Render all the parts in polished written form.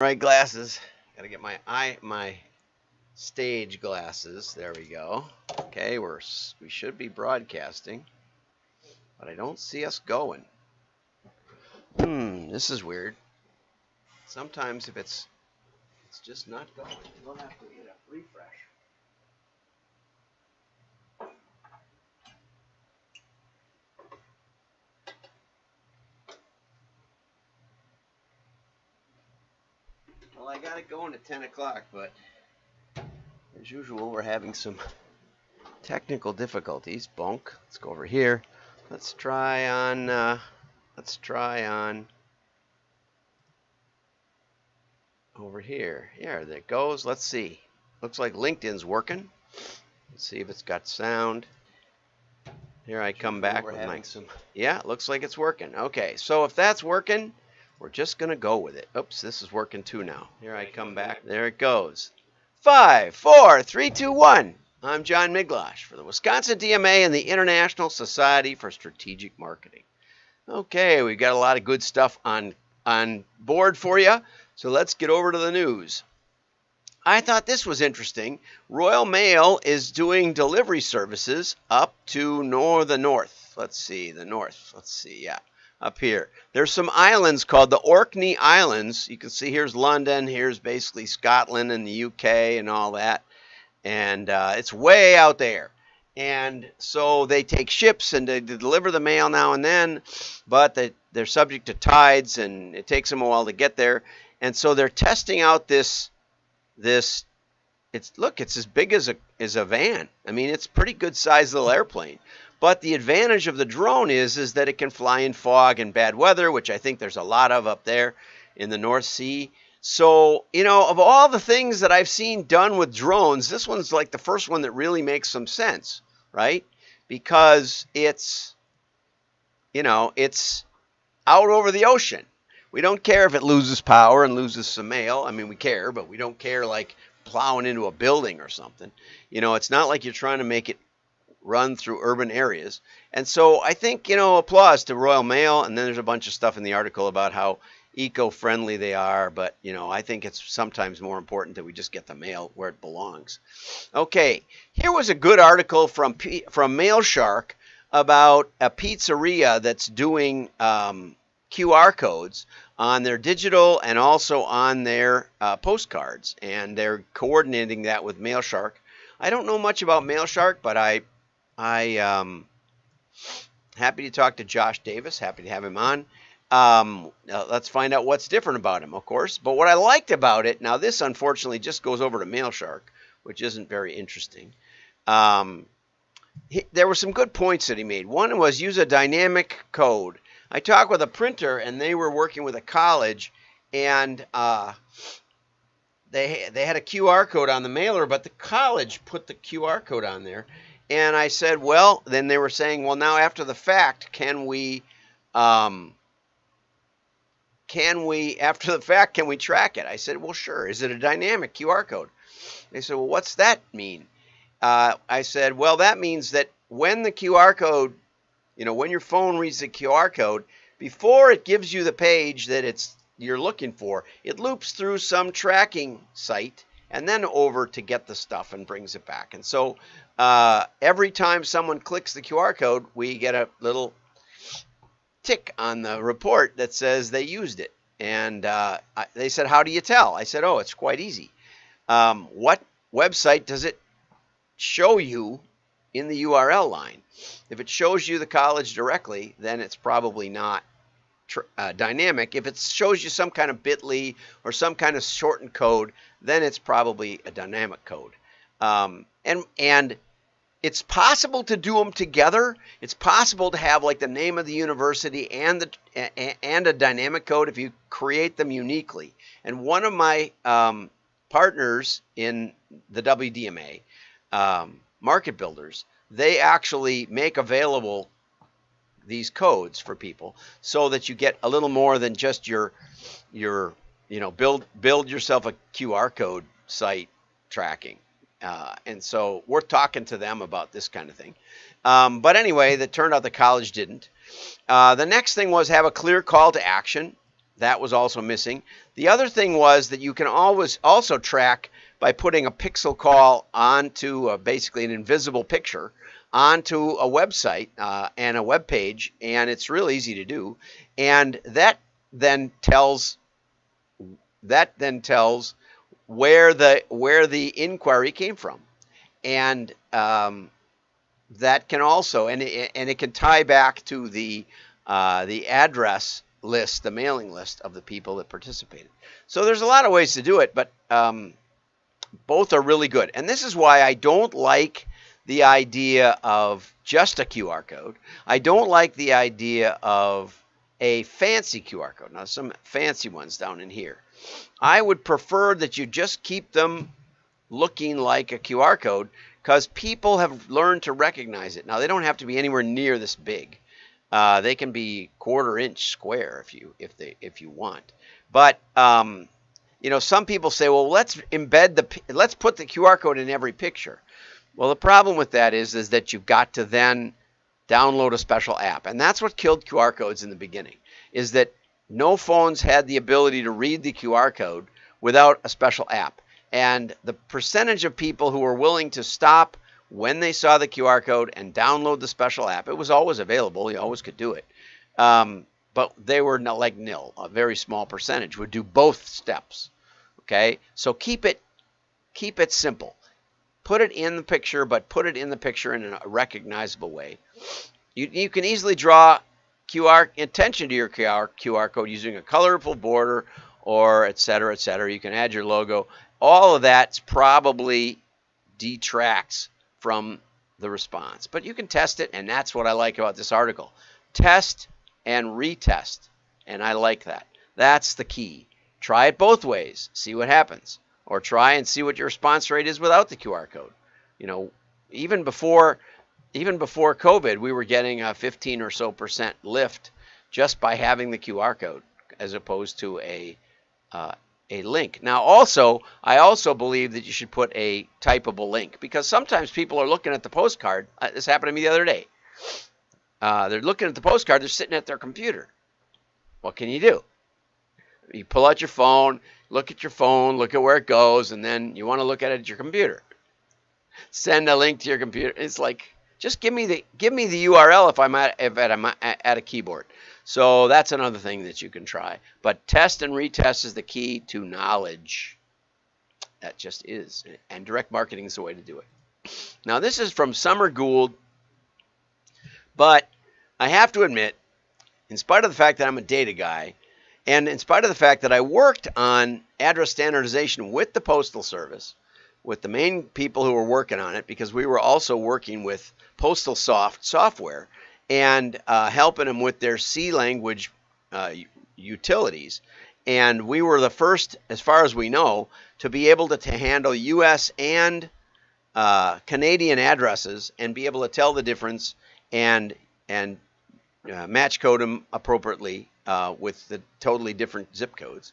Right, glasses. Got to get my stage glasses. There we go. Okay, we should be broadcasting, but I don't see us going. This is weird. Sometimes if it's just not going, we'll have to hit a refresh. Well, I got it going at 10 o'clock, but as usual, we're having some technical difficulties. Bonk. Let's go over here. Let's try on over here. Yeah, there it goes. Let's see. Looks like LinkedIn's working. Let's see if it's got sound. Here I come back with my yeah, looks like it's working. Okay, so if that's working, we're just gonna go with it. Oops, this is working too now. Here I come back. There it goes. 5, 4, 3, 2, 1. I'm John Miglosh for the Wisconsin DMA and the International Society for Strategic Marketing. Okay, we've got a lot of good stuff on board for you. So let's get over to the news. I thought this was interesting. Royal Mail is doing delivery services up to the north. Let's see, the north. Let's see, yeah, up here. There's some islands called the Orkney Islands. You can see here's London, here's basically Scotland and the UK and all that. And it's way out there. And so they take ships and they deliver the mail now and then, but they're subject to tides and it takes them a while to get there. And so they're testing out this it's as big as a van. I mean, it's a pretty good sized little airplane. But the advantage of the drone is that it can fly in fog and bad weather, which I think there's a lot of up there in the North Sea. So, you know, of all the things that I've seen done with drones, this one's like the first one that really makes some sense, right? Because it's, you know, it's out over the ocean. We don't care if it loses power and loses some mail. I mean, we care, but we don't care like plowing into a building or something. You know, it's not like you're trying to make it run through urban areas. And so I think, you know, applause to Royal Mail. And then there's a bunch of stuff in the article about how eco-friendly they are. But, you know, I think it's sometimes more important that we just get the mail where it belongs. Okay, here was a good article from MailShark about a pizzeria that's doing QR codes on their digital and also on their postcards, and they're coordinating that with MailShark. I don't know much about MailShark, but I happy to talk to Josh Davis. Happy to have him on. Let's find out what's different about him, of course. But what I liked about it, now this unfortunately just goes over to MailShark, which isn't very interesting. There were some good points that he made. One was use a dynamic code. I talked with a printer, and they were working with a college, and they had a QR code on the mailer, but the college put the QR code on there. And I said, well, then they were saying, well, now after the fact, can we track it? I said, well, sure. Is it a dynamic QR code? They said, well, what's that mean? I said, well, that means that when the QR code, you know, when your phone reads the QR code, before it gives you the page that you're looking for, it loops through some tracking site and then over to get the stuff and brings it back. And so every time someone clicks the QR code, we get a little tick on the report that says they used it. And they said, how do you tell? I said, oh, it's quite easy. What website does it show you in the URL line? If it shows you the college directly, then it's probably not dynamic. If it shows you some kind of bit.ly or some kind of shortened code, then it's probably a dynamic code. And it's possible to do them together. It's possible to have like the name of the university and a dynamic code if you create them uniquely. And one of my partners in the WDMA, Market Builders, they actually make available these codes for people so that you get a little more than just your you know, build yourself a QR code site tracking. And so we're talking to them about this kind of thing. But anyway, it turned out the college didn't. The next thing was have a clear call to action. That was also missing. The other thing was that you can always also track by putting a pixel call onto basically an invisible picture onto a website and a web page, and it's real easy to do. And that then tells where the inquiry came from, and that can also and it can tie back to the address list, the mailing list of the people that participated. So there's a lot of ways to do it, but both are really good. And this is why I don't like the idea of just a QR code. I don't like the idea of a fancy QR code. Now, some fancy ones down in here. I would prefer that you just keep them looking like a QR code, because people have learned to recognize it. Now, they don't have to be anywhere near this big. They can be 1/4 inch square if you want. But you know, some people say, well, let's put the QR code in every picture. Well, the problem with that is that you've got to then download a special app, and that's what killed QR codes in the beginning. Is that no phones had the ability to read the QR code without a special app. And the percentage of people who were willing to stop when they saw the QR code and download the special app, it was always available. You always could do it. But they were not like nil. A very small percentage would do both steps. Okay, so keep it simple. Put it in the picture, but put it in the picture in a recognizable way. You can easily draw attention to your QR code using a colorful border, or et cetera, et cetera. You can add your logo. All of that probably detracts from the response, but you can test it, and that's what I like about this article. Test and retest, and I like that. That's the key. Try it both ways, see what happens, or try and see what your response rate is without the QR code. You know, even before COVID, we were getting a 15% or so lift just by having the QR code as opposed to a link. Now, I also believe that you should put a typable link, because sometimes people are looking at the postcard. This happened to me the other day. They're looking at the postcard. They're sitting at their computer. What can you do? You pull out your phone, look at your phone, look at where it goes, and then you want to look at it at your computer. Send a link to your computer. It's like, just give me the URL if I'm at a keyboard. So that's another thing that you can try. But test and retest is the key to knowledge. That just is. And direct marketing is the way to do it. Now, this is from Summer Gould. But I have to admit, in spite of the fact that I'm a data guy, and in spite of the fact that I worked on address standardization with the Postal Service, with the main people who were working on it, because we were also working with postal software and helping them with their C language utilities. And we were the first, as far as we know, to be able to handle U.S. and Canadian addresses and be able to tell the difference and match code them appropriately with the totally different zip codes.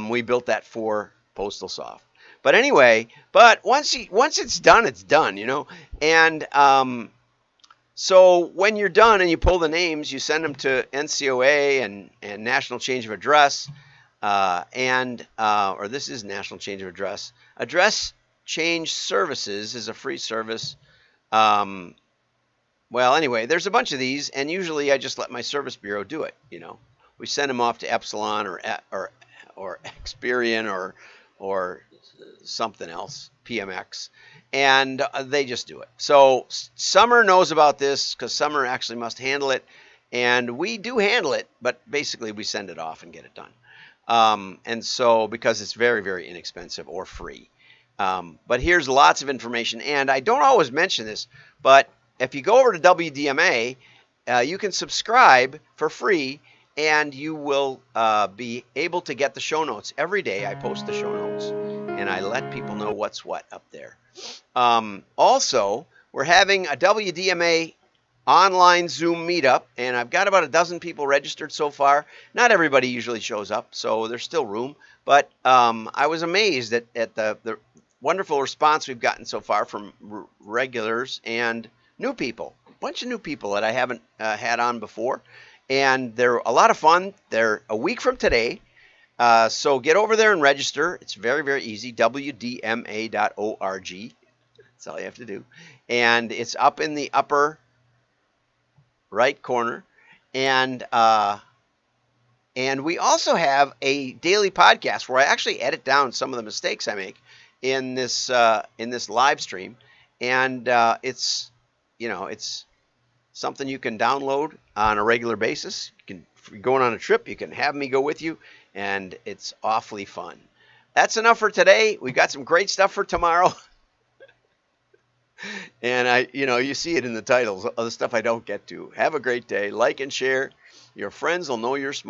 We built that for Postal Soft. But anyway, once it's done, you know. And so when you're done and you pull the names, you send them to NCOA and National Change of Address, or this is National Change of Address. Address Change Services is a free service. Well, anyway, there's a bunch of these, and usually I just let my service bureau do it. You know, we send them off to Epsilon or Experian or something else, PMX, and they just do it. So Summer knows about this, because Summer actually must handle it, and we do handle it, but basically we send it off and get it done. And so, because it's very, very inexpensive or free. But here's lots of information, and I don't always mention this, but if you go over to WDMA, you can subscribe for free, and you will be able to get the show notes. Every day I post the show notes, and I let people know what's what up there. Also, we're having a WDMA online Zoom meetup, and I've got about a dozen people registered so far. Not everybody usually shows up, so there's still room. But I was amazed at the wonderful response we've gotten so far from regulars and new people. A bunch of new people that I haven't had on before. And they're a lot of fun. They're a week from today. So get over there and register. It's very, very easy. WDMA.org. That's all you have to do. And it's up in the upper right corner. And we also have a daily podcast where I actually edit down some of the mistakes I make in this live stream. And it's something you can download on a regular basis. If you're going on a trip, you can have me go with you, and it's awfully fun. That's enough for today. We've got some great stuff for tomorrow. And you see it in the titles, other stuff I don't get to. Have a great day. Like and share. Your friends will know you're smart.